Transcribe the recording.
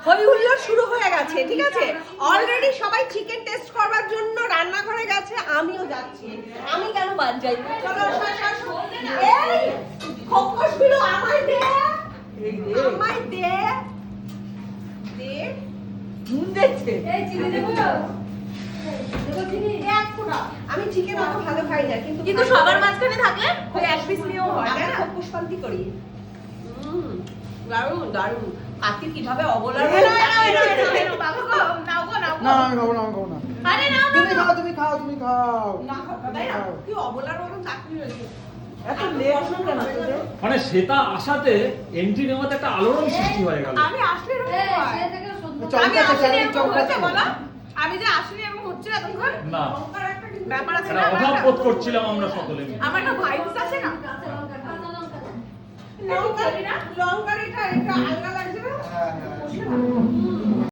হই হুল্লোড় শুরু হয়ে গেছে, ঠিক আছে? অলরেডি সবাই চিকেন টেস্ট করবার জন্য রান্নাঘরে গেছে, আমিও যাচ্ছি। আমি কেন বাদ যাই? চলো এই খোকসগুলো আমায় দে, আমায় দে, দে। নুন দেখছে, এই চিনি দেবো? দেবো চিনি? আমি চিকেন অত ভালো খাই না, কিন্তু সবার মাঝখানে থাকলে ওই এক পিস নিয়েও হয়, তাই আমি না? খুব পুষ্পান্তি করি। দারুণ দারুণ। কাকি কিভাবে অবলা বাবু গো, নাও গো, নাও গো। না আমি খাবো না, আমি খাবো না। আরে নাও, নাও, তুমি নাও। খাও, তুমি খাও, তুমি খাও। না খাবা, তাই না? কি অবলার মতন চাকরি হয়েছে। এত লেট কেন তোদের? মানে শ্বেতা আসাতে এন্ট্রি নেওয়াতে একটা আলোড়ন সৃষ্টি হয়ে গেল। আমি আসলে এরকম এই, হয়। সে থেকে সদ্য আমি চমকাচ্ছে, আসলে চারিদিক এরকম হয়েছে চমকাচ্ছে। বলো? আমি যে আসলে এরকম হচ্ছে এতক্ষণ না, লঙ্কার একটা কিন্তু ব্যাপার আছে একটা না, অভাব বোধ করছিলাম আমরা সকলে মিলে। আমার একটা ভাইবস আছে না। কাঁচা লঙ্কা, কাঁচা লঙ্কা দাও। লঙ্কার এটা আলগা লাগছে না? হ্যাঁ, হ্যাঁ।